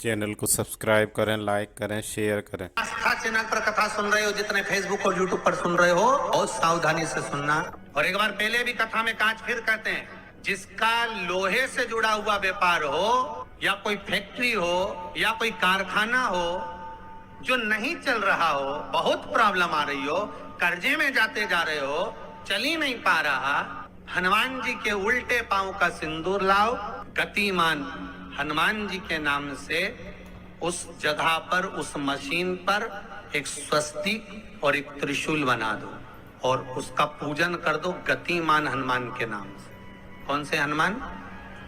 Channel को subscribe करें, like करें, शेयर करें। आस्था चैनल पर कथा सुन रहे हो, जितने फेसबुक और यूट्यूब पर सुन रहे हो, बहुत सावधानी से सुनना। और एक बार पहले भी कथा में कांच फिर कहते हैं, जिसका लोहे से जुड़ा हुआ व्यापार हो या कोई फैक्ट्री हो या कोई कारखाना हो जो नहीं चल रहा हो, बहुत प्रॉब्लम आ रही हो, कर्जे में जाते जा रहे हो, चल ही नहीं पा रहा, हनुमान जी के उल्टे पांव का सिंदूर लाओ, गतिमान हनुमान जी के नाम से उस जगह पर, उस मशीन पर एक स्वस्तिक और एक त्रिशूल बना दो और उसका पूजन कर दो गतिमान हनुमान के नाम से। कौन से हनुमान?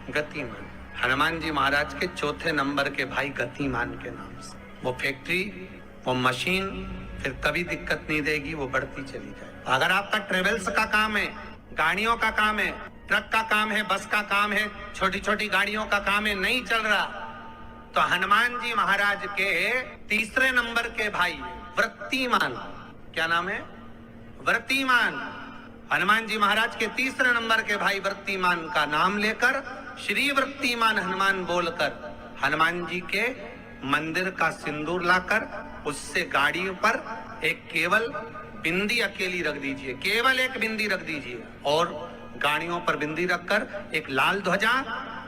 गतिमान। हनुमान जी महाराज के चौथे नंबर के भाई गतिमान के नाम से। वो फैक्ट्री, वो मशीन फिर कभी दिक्कत नहीं देगी, वो बढ़ती चली जाए। अगर आपका ट्रेवल्स का काम है, गाड़ियों का काम है, ट्रक का काम है, बस का काम है, छोटी छोटी गाड़ियों का काम है, नहीं चल रहा, तो हनुमान जी महाराज के तीसरे नंबर के भाई वृत्तिमान, क्या नाम है? वृत्तिमान। हनुमान जी महाराज के तीसरे नंबर के भाई वृत्तिमान का नाम लेकर श्री वृत्तिमान हनुमान बोलकर हनुमान जी के मंदिर का सिंदूर लाकर उससे गाड़ियों पर एक केवल बिंदी अकेली रख दीजिए, केवल एक बिंदी रख दीजिए, और गाड़ियों पर बिंदी रखकर एक लाल ध्वजा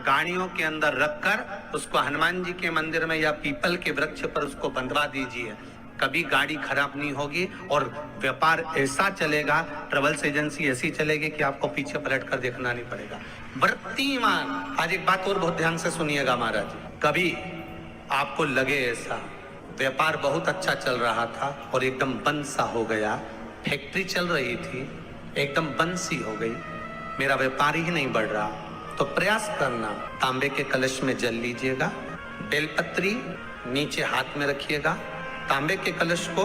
गाड़ियों के अंदर रखकर उसको हनुमान जी के मंदिर में या पीपल के वृक्ष पर उसको बंधवा दीजिए। कभी गाड़ी खराब नहीं होगी और व्यापार ऐसा चलेगा, ट्रेवल्स एजेंसी ऐसी चलेगी कि आपको पीछे पलट कर देखना नहीं पड़ेगा। वृत्तिमान। आज एक बात और बहुत ध्यान से सुनिएगा महाराज, कभी आपको लगे ऐसा व्यापार बहुत अच्छा चल रहा था और एकदम बंद सा हो गया, फैक्ट्री चल रही थी एकदम बंद सी हो गई, मेरा व्यापार ही नहीं बढ़ रहा, तो प्रयास करना, तांबे के कलश में जल लीजिएगा, बेलपत्री नीचे हाथ में रखिएगा, तांबे के कलश को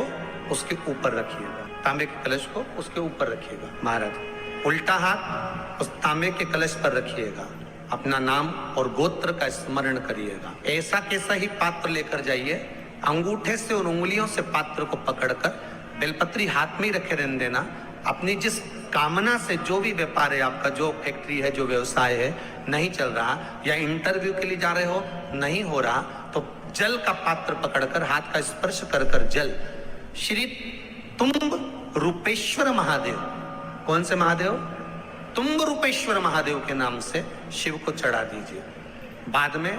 उसके ऊपर रखिएगा, तांबे के कलश को उसके ऊपर रखिएगा महाराज, उल्टा हाथ उस तांबे के कलश पर रखिएगा, अपना नाम और गोत्र का स्मरण करिएगा। ऐसा कैसा ही पात्र लेकर जाइए, अंगूठे से और उंगलियों से पात्र को पकड़कर बेलपत्री हाथ में ही रखे रहने देना। अपनी जिस कामना से जो भी व्यापार है आपका, जो फैक्ट्री है, जो व्यवसाय है, नहीं चल रहा, या इंटरव्यू के लिए जा रहे हो, नहीं हो रहा, तो जल का पात्र पकड़कर हाथ का स्पर्श कर कर जल श्री तुम्ब रूपेश्वर महादेव, कौन से महादेव? तुम्ब रूपेश्वर महादेव के नाम से शिव को चढ़ा दीजिए। बाद में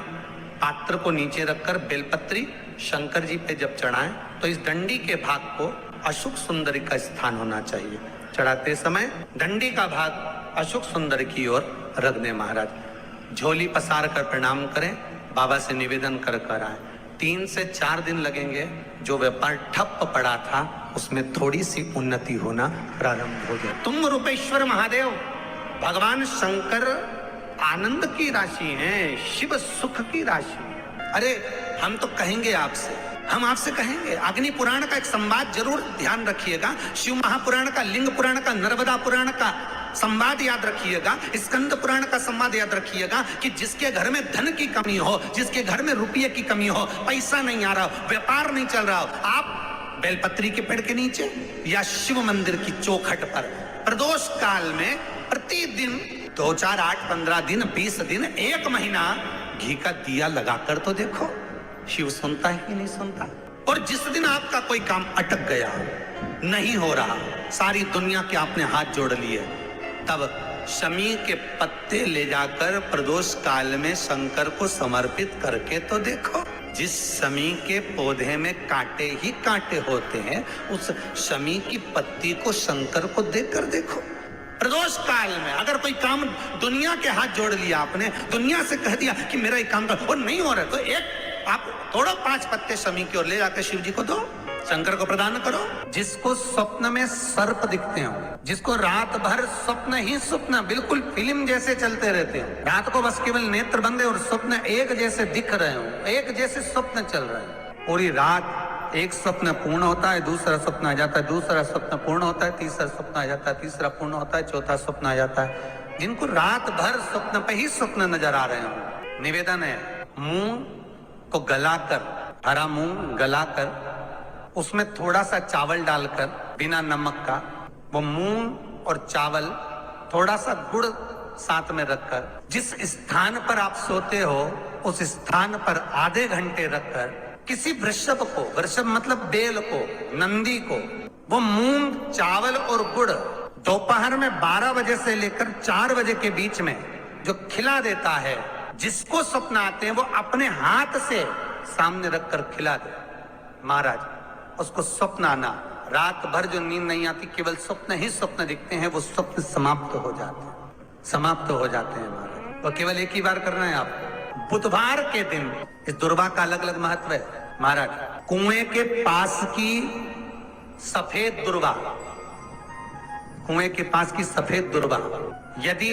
पात्र को नीचे रखकर बेलपत्री शंकर जी पे जब चढ़ाएं तो इस डंडी के भाग को अशुक सुंदरी का स्थान होना चाहिए। चढ़ाते समय डंडी का भाग अशुक सुंदर की ओर रख दें महाराज। झोली पसार कर प्रणाम करें, बाबा से निवेदन कर कर आए। 3 से 4 दिन लगेंगे, जो व्यापार ठप पड़ा था उसमें थोड़ी सी उन्नति होना प्रारंभ हो जाए। तुम रूपेश्वर महादेव भगवान शंकर आनंद की राशि हैं, शिव सुख की राशि। अरे हम तो कहेंगे आपसे, हम आपसे कहेंगे, अग्नि पुराण का एक संवाद जरूर ध्यान रखिएगा, शिव महापुराण का, लिंग पुराण का, नर्मदा पुराण का संवाद याद रखिएगा, स्कंद पुराण का संवाद याद रखिएगा कि जिसके घर में धन की कमी हो, जिसके घर में रुपये की कमी हो, पैसा नहीं आ रहा हो, व्यापार नहीं चल रहा हो, आप बेलपत्री के पेड़ के नीचे या शिव मंदिर की चौखट पर प्रदोष काल में प्रतिदिन 2, 4, 8, 15 दिन, 20 दिन, 1 महीना घी का दिया लगाकर तो देखो, शिव सुनता है कि नहीं सुनता। और जिस दिन आपका कोई काम अटक गया हो, नहीं हो रहा, सारी दुनिया के आपने हाथ जोड़ लिए, तब शमी के पत्ते ले जाकर प्रदोष काल में शंकर को समर्पित करके तो देखो। जिस शमी के पौधे में कांटे ही कांटे होते हैं, उस शमी की पत्ती को शंकर को देकर देखो। प्रदोष काल में अगर कोई काम दुनिया के हाथ जोड़ लिया आपने, दुनिया से कह दिया कि मेरा एक काम कर, और नहीं हो रहा, तो एक आप तोड़ो 5 पत्ते शमी की और ले जाकर शिव जी को दो, शंकर को प्रदान करो। जिसको स्वप्न में सर्प दिखते हो, जिसको रात भर स्वप्न ही स्वप्न, बिल्कुल फिल्म जैसे चलते रहते हो, रात को बस केवल नेत्र बंदे और स्वप्न एक जैसे दिख रहे हो, एक जैसे स्वप्न चल रहे हैं, पूरी रात एक स्वप्न पूर्ण होता है, दूसरा स्वप्न आ जाता है, दूसरा स्वप्न पूर्ण होता है, तीसरा स्वप्न आ जाता है, तीसरा पूर्ण होता है, चौथा स्वप्न आ जाता है। जिनको रात भर स्वप्न पे ही स्वप्न नजर आ रहे हो, निवेदन है, मुंह को गलाकर, हरा मुंह गलाकर उसमें थोड़ा सा चावल डालकर बिना नमक का, वो मूंग और चावल थोड़ा सा गुड़ साथ में रखकर, जिस स्थान पर आप सोते हो उस स्थान पर आधे घंटे रखकर किसी वृषभ को, वृषभ मतलब बेल को, नंदी को, वो मूंग, चावल और गुड़ दोपहर में 12 बजे से लेकर 4 बजे के बीच में जो खिला देता है, जिसको स्वप्न आते हैं वो अपने हाथ से सामने रखकर खिला दे महाराज, उसको स्वप्न आना, रात भर जो नींद नहीं आती, केवल स्वप्न ही स्वप्न दिखते हैं, वो स्वप्न समाप्त हो जाते हैं, समाप्त हो जाते हैं महाराज। तो केवल एक ही बार करना है आपको। बुधवार के दिन इस दुर्वा का अलग अलग महत्व है महाराज। कुएं के पास की सफेद दुर्वा, कुएं के पास की सफेद दुर्वा, यदि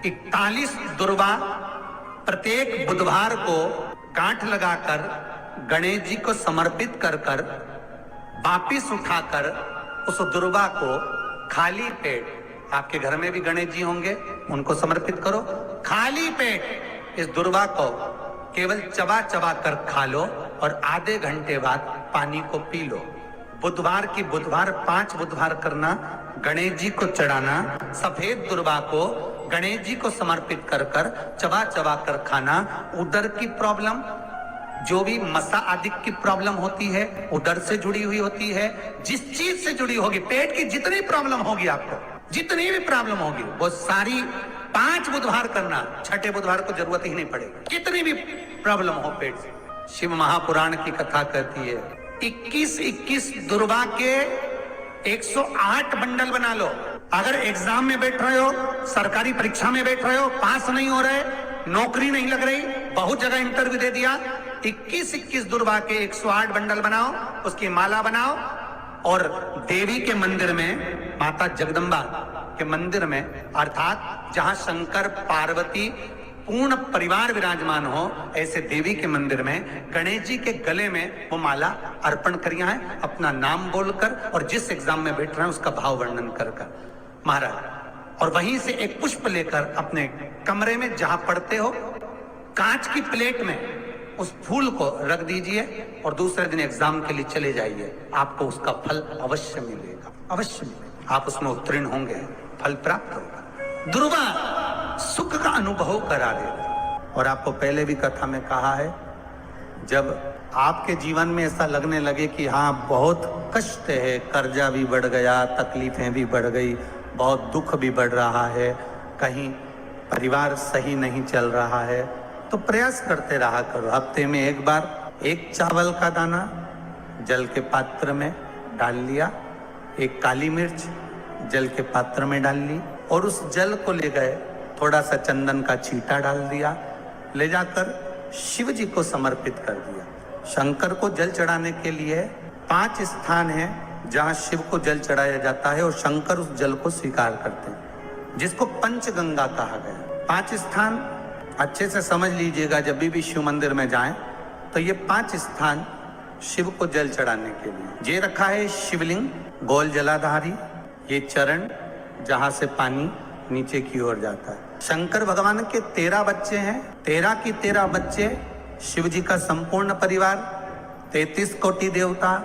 41 दुर्वा प्रत्येक बुधवार को गांठ लगाकर गणेश जी को समर्पित कर कर वापिस उठाकर उस दुर्वा को खाली पेट, आपके घर में भी गणेश जी होंगे, उनको समर्पित करो, खाली पेट इस दुर्वा को केवल चबा चबा कर खा लो और आधे घंटे बाद पानी को पी लो। बुधवार की बुधवार 5 बुधवार करना, गणेश जी को चढ़ाना, सफेद दुर्वा को गणेश जी को समर्पित कर कर चबा चबा कर खाना। उदर की प्रॉब्लम, जो भी मसा आदि की प्रॉब्लम होती है, उदर से जुड़ी हुई होती है, जिस चीज से जुड़ी होगी, पेट की जितनी प्रॉब्लम होगी, आपको जितनी भी प्रॉब्लम होगी, वो सारी 5 बुधवार करना, छठे बुधवार को जरूरत ही नहीं पड़ेगी, कितनी भी प्रॉब्लम हो पेट से। शिव महापुराण की कथा कहती है 21 दुर्वा के 108 बंडल बना लो। अगर एग्जाम में बैठ रहे हो, सरकारी परीक्षा में बैठ रहे हो, पास नहीं हो रहे, नौकरी नहीं लग रही, बहुत जगह इंटरव्यू दे दिया, 21 दुर्वा के 108 बंडल बनाओ, उसकी माला बनाओ और देवी के मंदिर में, माता जगदम्बा के मंदिर में, अर्थात जहां शंकर पार्वती पूर्ण परिवार विराजमान हो, ऐसे देवी के मंदिर में गणेश जी के गले में वो माला अर्पण करिया है, अपना नाम बोलकर और जिस एग्जाम में बैठ रहे हैं उसका भाव वर्णन कर महाराज। और वहीं से एक पुष्प लेकर अपने कमरे में जहां पढ़ते हो, कांच की प्लेट में उस फूल को रख दीजिए और दूसरे दिन एग्जाम के लिए चले जाइए, आपको उसका फल अवश्य मिलेगा, अवश्य मिलेगा, आप उसमें उत्तीर्ण होंगे, फल प्राप्त होगा। दुर्वा सुख का अनुभव करा देगा। और आपको पहले भी कथा में कहा है, जब आपके जीवन में ऐसा लगने लगे कि हाँ बहुत कष्ट है, कर्जा भी बढ़ गया, तकलीफें भी बढ़ गई, बहुत दुख भी बढ़ रहा है, कहीं परिवार सही नहीं चल रहा है, तो प्रयास करते रहा करो। हफ्ते में एक बार एक चावल का दाना जल के पात्र में डाल लिया, एक काली मिर्च जल के पात्र में डाल ली और उस जल को ले गए, थोड़ा सा चंदन का छींटा डाल दिया, ले जाकर शिव जी को समर्पित कर दिया। शंकर को जल चढ़ाने के लिए 5 स्थान हैं जहां शिव को जल चढ़ाया जाता है और शंकर उस जल को स्वीकार करते हैं, जिसको पंचगंगा कहा गया। 5 स्थान अच्छे से समझ लीजिएगा, जब भी शिव मंदिर में जाएं तो ये 5 स्थान शिव को जल चढ़ाने के लिए ये रखा है। शिवलिंग, गोल जलाधारी, ये चरण जहां से पानी नीचे की ओर जाता है। शंकर भगवान के 13 बच्चे हैं, 13 की 13 बच्चे, शिव जी का संपूर्ण परिवार, 33 कोटि देवता,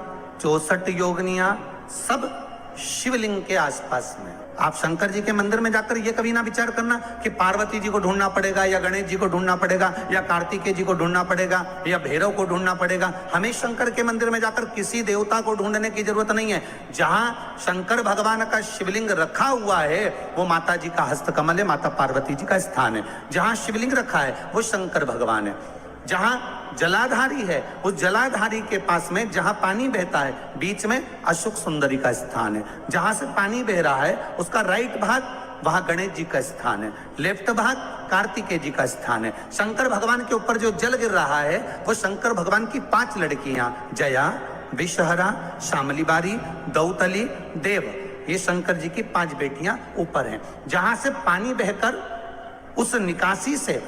64 योगनियां, सब शिवलिंग के आसपास में। आप शंकर जी के मंदिर में जाकर ये कभी ना विचार करना कि पार्वती जी को ढूंढना पड़ेगा या गणेश जी को ढूंढना पड़ेगा या कार्तिकेय जी को ढूंढना पड़ेगा या भैरव को ढूंढना पड़ेगा। हमें शंकर के मंदिर में जाकर किसी देवता को ढूंढने की जरूरत नहीं है। जहां शंकर भगवान का शिवलिंग रखा हुआ है वो माता जी का हस्तकमल है, माता पार्वती जी का स्थान है। जहां शिवलिंग रखा है वो शंकर भगवान है। जहां जलाधारी है उस जलाधारी के पास में जहां पानी बहता है बीच में अशोक सुंदरी का स्थान है। जहां से पानी बह रहा है उसका राइट भाग वहां गणेश जी का स्थान है, लेफ्ट भाग कार्तिकेय जी का स्थान है। शंकर भगवान के ऊपर जो जल गिर रहा है वो शंकर भगवान की 5 लड़कियां, जया, विषहरा, शामलीबारी, दौतली, देव, ये शंकर जी की 5 बेटियां ऊपर हैं। जहां से पानी बहकर उस निकासी से,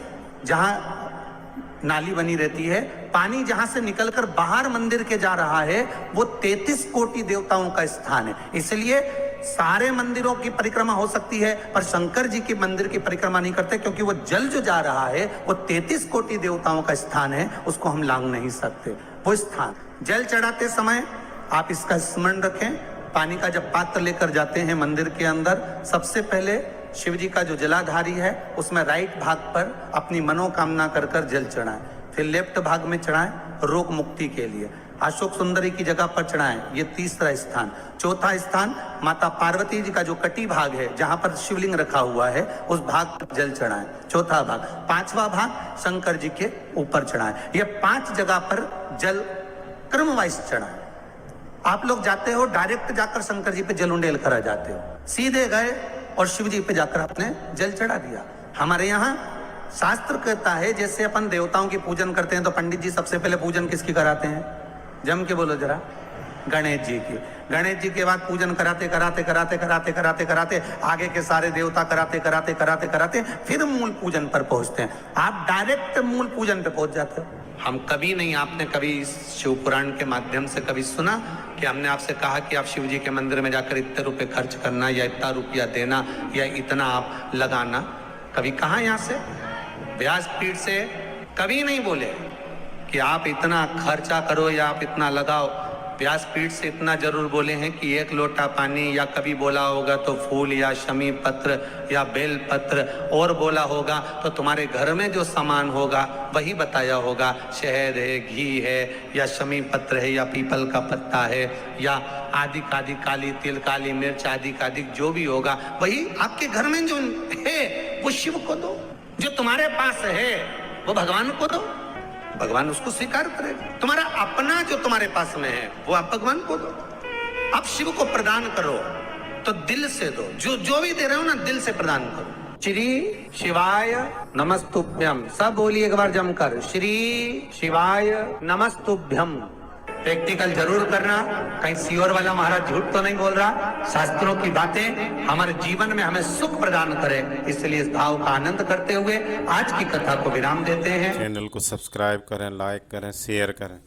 जहां नाली बनी रहती है, पानी जहां से निकलकर बाहर मंदिर के जा रहा है वो 33 कोटि देवताओं का स्थान है। इसलिए सारे मंदिरों की परिक्रमा हो सकती है पर शंकर जी के मंदिर की परिक्रमा नहीं करते, क्योंकि वो जल जो जा रहा है वो 33 कोटि देवताओं का स्थान है, उसको हम लांघ नहीं सकते। वो स्थान जल चढ़ाते समय आप इसका स्मरण रखें। पानी का जब पात्र लेकर जाते हैं मंदिर के अंदर, सबसे पहले शिव जी का जो जलाधारी है उसमें राइट भाग पर अपनी मनोकामना कर कर जल चढ़ाएं, फिर लेफ्ट भाग में चढ़ाएं रोग मुक्ति के लिए। अशोक सुंदरी की जगह पर चढ़ाएं, ये तीसरा स्थान। चौथा स्थान माता पार्वती जी का जो कटी भाग है जहां पर शिवलिंग रखा हुआ है उस भाग पर जल चढ़ाएं, चौथा भाग। पांचवा भाग शंकर जी के ऊपर चढ़ाएं। ये 5 जगह पर जल क्रम वाइज चढ़ाएं। आप लोग जाते हो डायरेक्ट जाकर शंकर जी पे जल उंडेल कर आ जाते हो, सीधे गए और शिव जी पे जाकर आपने जल चढ़ा दिया। हमारे यहाँ शास्त्र कहता है जैसे अपन देवताओं की पूजन करते हैं तो पंडित जी सबसे पहले पूजन किसकी कराते हैं? जम के बोलो जरा, गणेश जी की। गणेश जी के बाद पूजन कराते कराते कराते कराते कराते कराते आगे के सारे देवता कराते कराते कराते कराते फिर मूल पूजन पर पहुंचते हैं। आप डायरेक्ट मूल पूजन पे पहुंच जाते हो। हम कभी नहीं, आपने कभी शिव पुराण के माध्यम से कभी सुना कि हमने आपसे कहा कि आप शिव जी के मंदिर में जाकर इतने रुपए खर्च करना या इतना रुपया देना या इतना आप लगाना? कभी कहा यहाँ से व्यासपीठ से कभी नहीं बोले कि आप इतना खर्चा करो या आप इतना लगाओ। व्यासपीठ से इतना जरूर बोले हैं कि 1 लोटा पानी, या कभी बोला होगा तो फूल या शमी पत्र या बेल पत्र, और बोला होगा तो तुम्हारे घर में जो सामान होगा वही बताया होगा। शहद है, घी है, या शमी पत्र है, या पीपल का पत्ता है, या आदि कादि काली तिल, काली मिर्च आदि कादि जो भी होगा वही आपके घर में जो है वो शिव को दो। जो तुम्हारे पास है वो भगवान को दो, भगवान उसको स्वीकार करेगा। तुम्हारा अपना जो तुम्हारे पास में है वो आप भगवान को दो। आप शिव को प्रदान करो तो दिल से दो, जो भी दे रहे हो ना दिल से प्रदान करो। श्री शिवाय नमस्तुभ्यम, सब बोलिए एक बार जमकर, श्री शिवाय नमस्तुभ्यम। प्रैक्टिकल जरूर करना, कहीं सियोर वाला महाराज झूठ तो नहीं बोल रहा। शास्त्रों की बातें हमारे जीवन में हमें सुख प्रदान करे, इसलिए इस भाव का आनंद करते हुए आज की कथा को विराम देते हैं। चैनल को सब्सक्राइब करें, लाइक करें, शेयर करें।